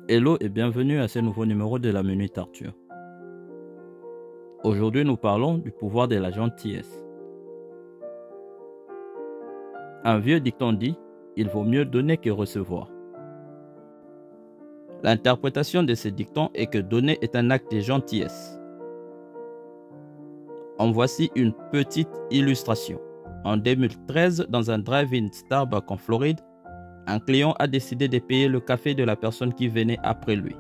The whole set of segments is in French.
Hello et bienvenue à ce nouveau numéro de la Minute Arthur. Aujourd'hui, nous parlons du pouvoir de la gentillesse. Un vieux dicton dit « Il vaut mieux donner que recevoir ». L'interprétation de ce dicton est que donner est un acte de gentillesse. En voici une petite illustration. En 2013, dans un drive-in Starbucks en Floride, un client a décidé de payer le café de la personne qui venait après lui.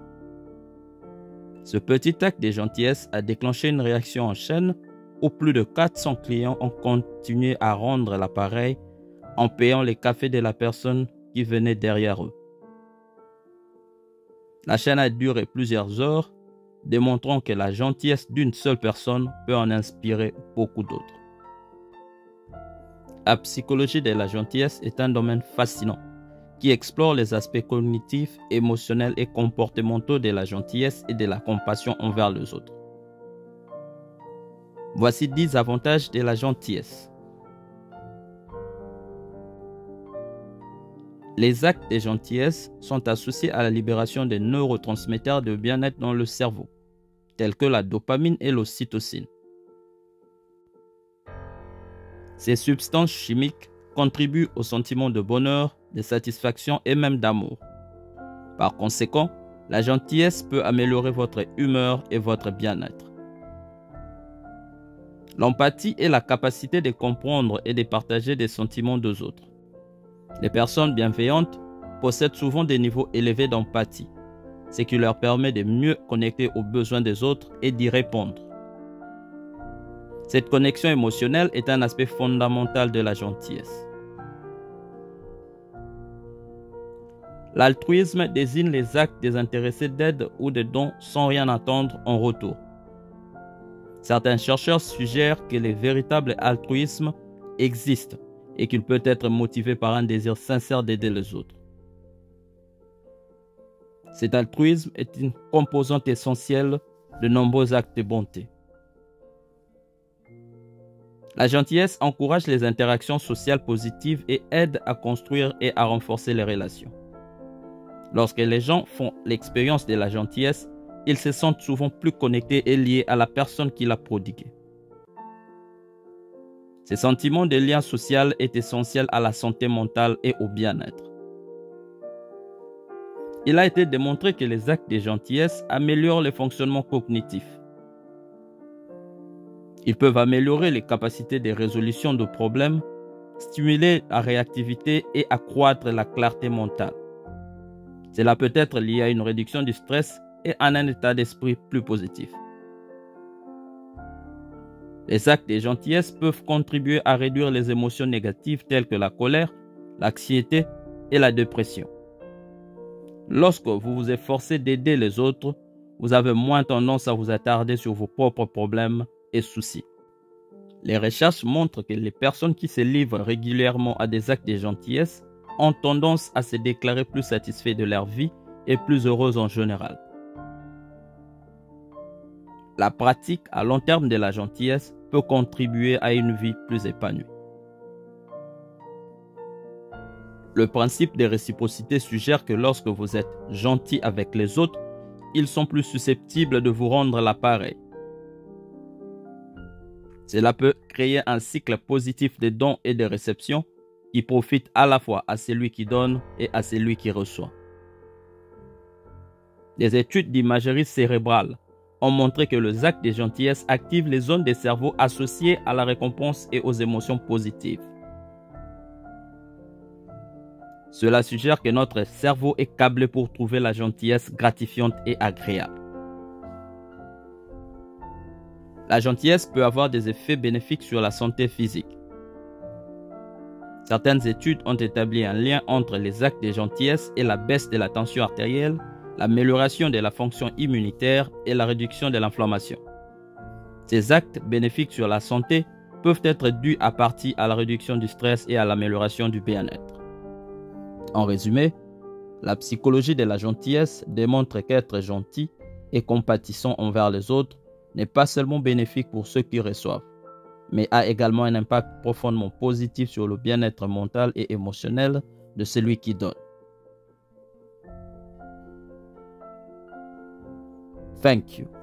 Ce petit acte de gentillesse a déclenché une réaction en chaîne où plus de 400 clients ont continué à rendre l'appareil en payant les cafés de la personne qui venait derrière eux. La chaîne a duré plusieurs heures, démontrant que la gentillesse d'une seule personne peut en inspirer beaucoup d'autres. La psychologie de la gentillesse est un domaine fascinant qui explore les aspects cognitifs, émotionnels et comportementaux de la gentillesse et de la compassion envers les autres. Voici 10 avantages de la gentillesse. Les actes de gentillesse sont associés à la libération des neurotransmetteurs de bien-être dans le cerveau, tels que la dopamine et l'ocytocine. Ces substances chimiques contribuent au sentiment de bonheur, de satisfaction et même d'amour. Par conséquent, la gentillesse peut améliorer votre humeur et votre bien-être. L'empathie est la capacité de comprendre et de partager des sentiments des autres. Les personnes bienveillantes possèdent souvent des niveaux élevés d'empathie, ce qui leur permet de mieux connecter aux besoins des autres et d'y répondre. Cette connexion émotionnelle est un aspect fondamental de la gentillesse. L'altruisme désigne les actes désintéressés d'aide ou de dons sans rien attendre en retour. Certains chercheurs suggèrent que le véritable altruisme existe et qu'il peut être motivé par un désir sincère d'aider les autres. Cet altruisme est une composante essentielle de nombreux actes de bonté. La gentillesse encourage les interactions sociales positives et aide à construire et à renforcer les relations. Lorsque les gens font l'expérience de la gentillesse, ils se sentent souvent plus connectés et liés à la personne qui l'a prodiguée. Ce sentiment de lien social est essentiel à la santé mentale et au bien-être. Il a été démontré que les actes de gentillesse améliorent le fonctionnement cognitif. Ils peuvent améliorer les capacités de résolution de problèmes, stimuler la réactivité et accroître la clarté mentale. Cela peut être lié à une réduction du stress et à un état d'esprit plus positif. Les actes de gentillesse peuvent contribuer à réduire les émotions négatives telles que la colère, l'anxiété et la dépression. Lorsque vous vous efforcez d'aider les autres, vous avez moins tendance à vous attarder sur vos propres problèmes et soucis. Les recherches montrent que les personnes qui se livrent régulièrement à des actes de gentillesse ont tendance à se déclarer plus satisfaits de leur vie et plus heureuses en général. La pratique à long terme de la gentillesse peut contribuer à une vie plus épanouie. Le principe de réciprocité suggère que lorsque vous êtes gentil avec les autres, ils sont plus susceptibles de vous rendre l'appareil. Cela peut créer un cycle positif de dons et de réception qui profite à la fois à celui qui donne et à celui qui reçoit. Des études d'imagerie cérébrale ont montré que les actes de gentillesse activent les zones des cerveaux associées à la récompense et aux émotions positives. Cela suggère que notre cerveau est câblé pour trouver la gentillesse gratifiante et agréable. La gentillesse peut avoir des effets bénéfiques sur la santé physique. Certaines études ont établi un lien entre les actes de gentillesse et la baisse de la tension artérielle, l'amélioration de la fonction immunitaire et la réduction de l'inflammation. Ces actes bénéfiques sur la santé peuvent être dus à partie à la réduction du stress et à l'amélioration du bien-être. En résumé, la psychologie de la gentillesse démontre qu'être gentil et compatissant envers les autres n'est pas seulement bénéfique pour ceux qui reçoivent, mais a également un impact profondément positif sur le bien-être mental et émotionnel de celui qui donne. Thank you.